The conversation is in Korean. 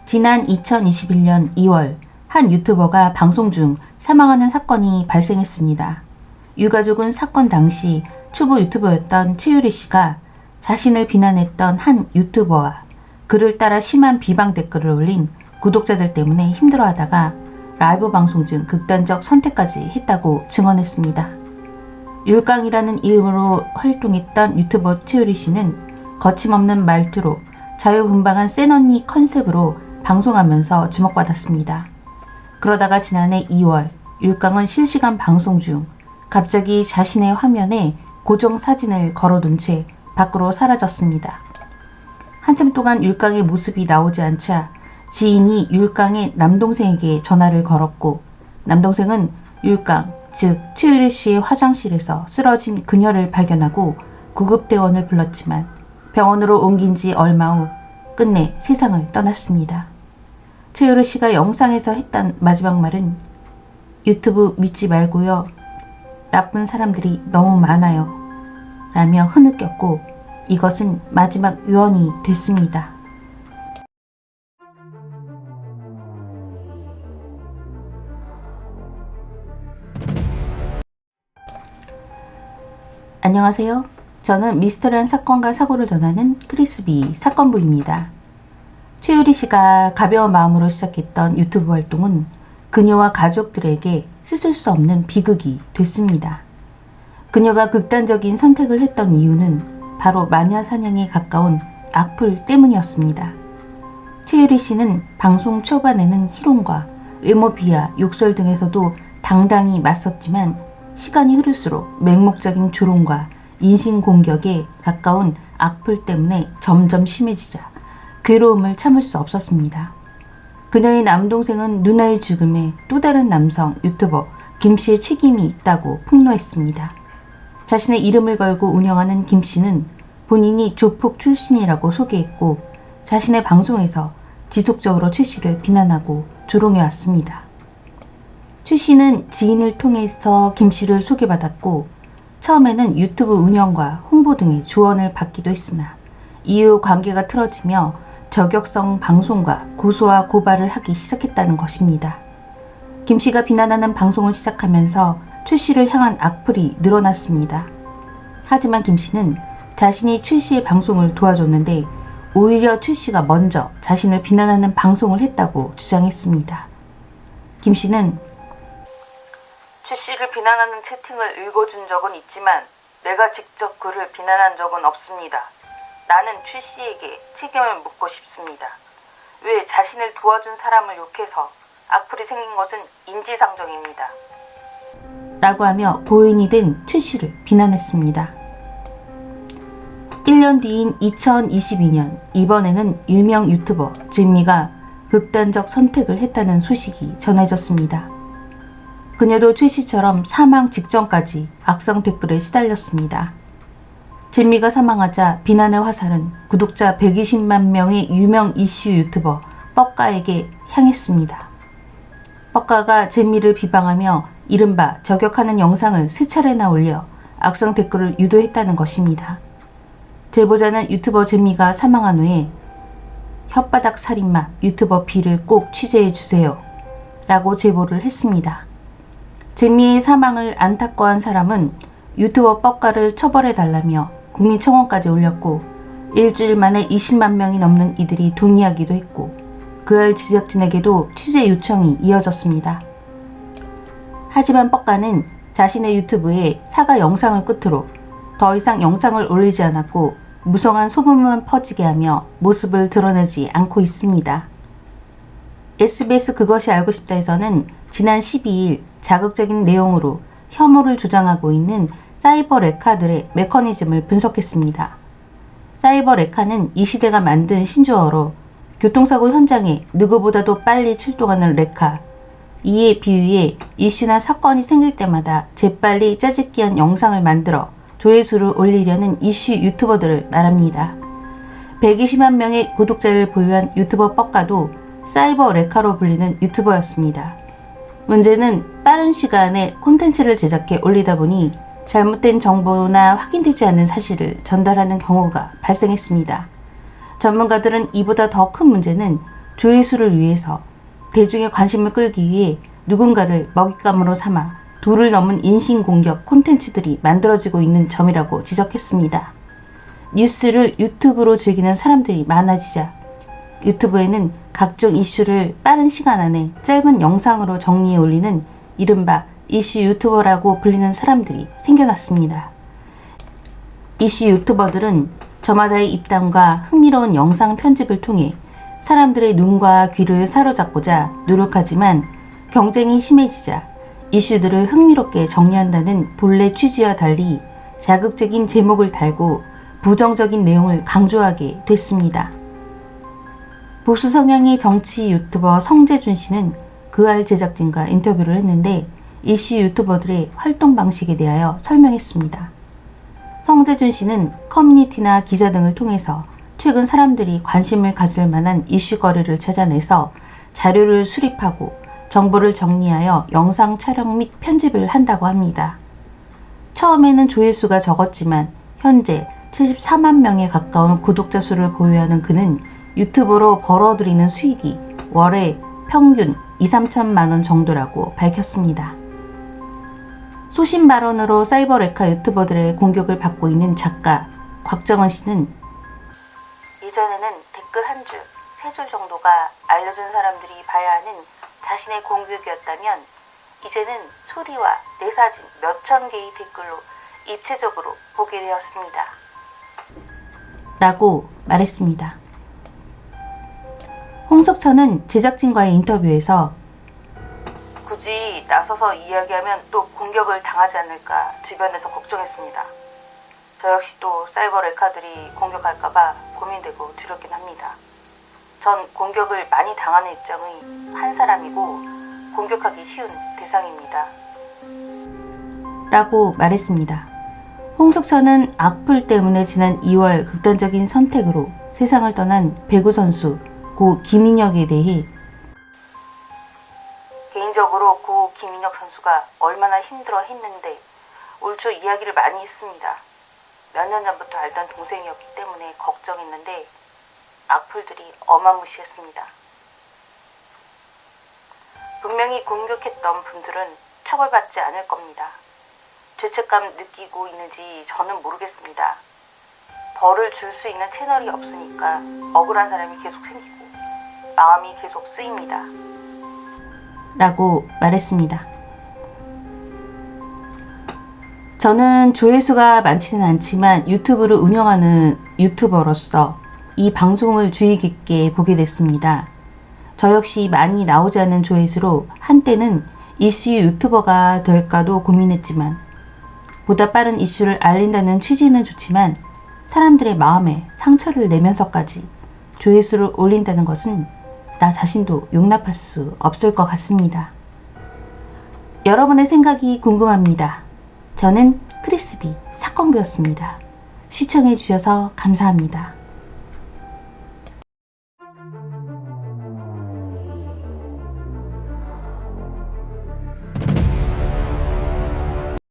지난 2021년 2월 한 유튜버가 방송 중 사망하는 사건이 발생했습니다. 유가족은 사건 당시 초보 유튜버였던 최유리 씨가 자신을 비난했던 한 유튜버와 그를 따라 심한 비방 댓글을 올린 구독자들 때문에 힘들어하다가 라이브 방송 중 극단적 선택까지 했다고 증언했습니다. 율깡이라는 이름으로 활동했던 유튜버 최유리 씨는 거침없는 말투로 자유분방한 센 언니 컨셉으로 방송하면서 주목받았습니다. 그러다가 지난해 2월 율깡은 실시간 방송 중 갑자기 자신의 화면에 고정 사진을 걸어둔 채 밖으로 사라졌습니다. 한참 동안 율깡의 모습이 나오지 않자 지인이 율깡의 남동생에게 전화를 걸었고 남동생은 율깡, 즉 최유리 씨의 화장실에서 쓰러진 그녀를 발견하고 구급대원을 불렀지만 병원으로 옮긴 지 얼마 후 끝내 세상을 떠났습니다. 최유리 씨가 영상에서 했던 마지막 말은 유튜브 믿지 말고요. 나쁜 사람들이 너무 많아요. 라며 흐느꼈고 이것은 마지막 유언이 됐습니다. 안녕하세요. 저는 미스터리한 사건과 사고를 전하는 크리스비 사건부입니다. 최유리 씨가 가벼운 마음으로 시작했던 유튜브 활동은 그녀와 가족들에게 쓰실 수 없는 비극이 됐습니다. 그녀가 극단적인 선택을 했던 이유는 바로 마녀 사냥에 가까운 악플 때문이었습니다. 최유리 씨는 방송 초반에는 희롱과 외모 비하, 욕설 등에서도 당당히 맞섰지만 시간이 흐를수록 맹목적인 조롱과 인신공격에 가까운 악플 때문에 점점 심해지자 괴로움을 참을 수 없었습니다. 그녀의 남동생은 누나의 죽음에 또 다른 남성 유튜버 김씨의 책임이 있다고 폭로했습니다. 자신의 이름을 걸고 운영하는 김씨는 본인이 조폭 출신이라고 소개했고 자신의 방송에서 지속적으로 최씨를 비난하고 조롱해왔습니다. 최씨는 지인을 통해서 김씨를 소개받았고 처음에는 유튜브 운영과 홍보 등의 조언을 받기도 했으나 이후 관계가 틀어지며 저격성 방송과 고소와 고발을 하기 시작했다는 것입니다. 김씨가 비난하는 방송을 시작하면서 최씨를 향한 악플이 늘어났습니다. 하지만 김씨는 자신이 최씨의 방송을 도와줬는데 오히려 최씨가 먼저 자신을 비난하는 방송을 했다고 주장했습니다. 김씨는 최씨를 비난하는 채팅을 읽어준 적은 있지만 내가 직접 그를 비난한 적은 없습니다. 나는 최씨에게 책임을 묻고 싶습니다. 왜 자신을 도와준 사람을 욕해서 악플이 생긴 것은 인지상정입니다. 라고 하며 보인이 된 최씨를 비난했습니다. 1년 뒤인 2022년 이번에는 유명 유튜버 진미가 극단적 선택을 했다는 소식이 전해졌습니다. 그녀도 최씨처럼 사망 직전까지 악성 댓글에 시달렸습니다. 진미가 사망하자 비난의 화살은 구독자 120만 명의 유명 이슈 유튜버 뻑가에게 향했습니다. 뻑가가 진미를 비방하며 이른바 저격하는 영상을 3차례나 올려 악성 댓글을 유도했다는 것입니다. 제보자는 유튜버 진미가 사망한 후에 혓바닥 살인마 유튜버 B를 꼭 취재해주세요 라고 제보를 했습니다. 진미의 사망을 안타까워한 사람은 유튜버 뻑가를 처벌해달라며 국민청원까지 올렸고 일주일 만에 20만 명이 넘는 이들이 동의하기도 했고 그할 제작진에게도 취재 요청이 이어졌습니다. 하지만 뻑가는 자신의 유튜브에 사과 영상을 끝으로 더 이상 영상을 올리지 않았고 무성한 소문만 퍼지게 하며 모습을 드러내지 않고 있습니다. SBS 그것이 알고 싶다에서는 지난 12일 자극적인 내용으로 혐오를 조장하고 있는 사이버 레카들의 메커니즘을 분석했습니다. 사이버 레카는 이 시대가 만든 신조어로 교통사고 현장에 누구보다도 빨리 출동하는 레카, 이에 비유해 이슈나 사건이 생길 때마다 재빨리 짜집기한 영상을 만들어 조회수를 올리려는 이슈 유튜버들을 말합니다. 120만 명의 구독자를 보유한 유튜버 뻑가도 사이버 레카로 불리는 유튜버였습니다. 문제는 빠른 시간에 콘텐츠를 제작해 올리다 보니 잘못된 정보나 확인되지 않은 사실을 전달하는 경우가 발생했습니다. 전문가들은 이보다 더 큰 문제는 조회수를 위해서 대중의 관심을 끌기 위해 누군가를 먹잇감으로 삼아 도를 넘은 인신공격 콘텐츠들이 만들어지고 있는 점이라고 지적했습니다. 뉴스를 유튜브로 즐기는 사람들이 많아지자 유튜브에는 각종 이슈를 빠른 시간 안에 짧은 영상으로 정리해 올리는 이른바 이슈 유튜버라고 불리는 사람들이 생겨났습니다. 이슈 유튜버들은 저마다의 입담과 흥미로운 영상 편집을 통해 사람들의 눈과 귀를 사로잡고자 노력하지만 경쟁이 심해지자 이슈들을 흥미롭게 정리한다는 본래 취지와 달리 자극적인 제목을 달고 부정적인 내용을 강조하게 됐습니다. 보수 성향의 정치 유튜버 성재준 씨는 그알 제작진과 인터뷰를 했는데 이슈 유튜버들의 활동 방식에 대하여 설명했습니다. 성재준 씨는 커뮤니티나 기사 등을 통해서 최근 사람들이 관심을 가질 만한 이슈거리를 찾아내서 자료를 수립하고 정보를 정리하여 영상 촬영 및 편집을 한다고 합니다. 처음에는 조회수가 적었지만 현재 74만 명에 가까운 구독자 수를 보유하는 그는 유튜브로 벌어들이는 수익이 월에 평균 2~3천만 원 정도라고 밝혔습니다. 소신 발언으로 사이버레카 유튜버들의 공격을 받고 있는 작가 곽정원 씨는 예전에는 댓글 한 줄, 세 줄 정도가 알려준 사람들이 봐야 하는 자신의 공격이었다면 이제는 소리와 내 사진 몇천 개의 댓글로 입체적으로 보게 되었습니다. 라고 말했습니다. 홍석천은 제작진과의 인터뷰에서 굳이 나서서 이야기하면 또 공격을 당하지 않을까 주변에서 걱정했습니다. 저 역시 또 사이버 레카들이 공격할까봐 고민되고 두렵긴 합니다. 전 공격을 많이 당하는 입장의 한 사람이고 공격하기 쉬운 대상입니다. 라고 말했습니다. 홍석천은 악플 때문에 지난 2월 극단적인 선택으로 세상을 떠난 배구 선수 고 김인혁에 대해 개인적으로 고 김인혁 선수가 얼마나 힘들어 했는데 올 초 이야기를 많이 했습니다. 몇 년 전부터 알던 동생이었기 때문에 걱정했는데 악플들이 어마무시했습니다. 분명히 공격했던 분들은 처벌받지 않을 겁니다. 죄책감 느끼고 있는지 저는 모르겠습니다. 벌을 줄 수 있는 채널이 없으니까 억울한 사람이 계속 생기고 마음이 계속 쓰입니다. 라고 말했습니다. 저는 조회수가 많지는 않지만 유튜브를 운영하는 유튜버로서 이 방송을 주의 깊게 보게 됐습니다. 저 역시 많이 나오지 않는 조회수로 한때는 이슈 유튜버가 될까도 고민했지만 보다 빠른 이슈를 알린다는 취지는 좋지만 사람들의 마음에 상처를 내면서까지 조회수를 올린다는 것은 나 자신도 용납할 수 없을 것 같습니다. 여러분의 생각이 궁금합니다. 저는 크리스비 사건부였습니다. 시청해 주셔서 감사합니다.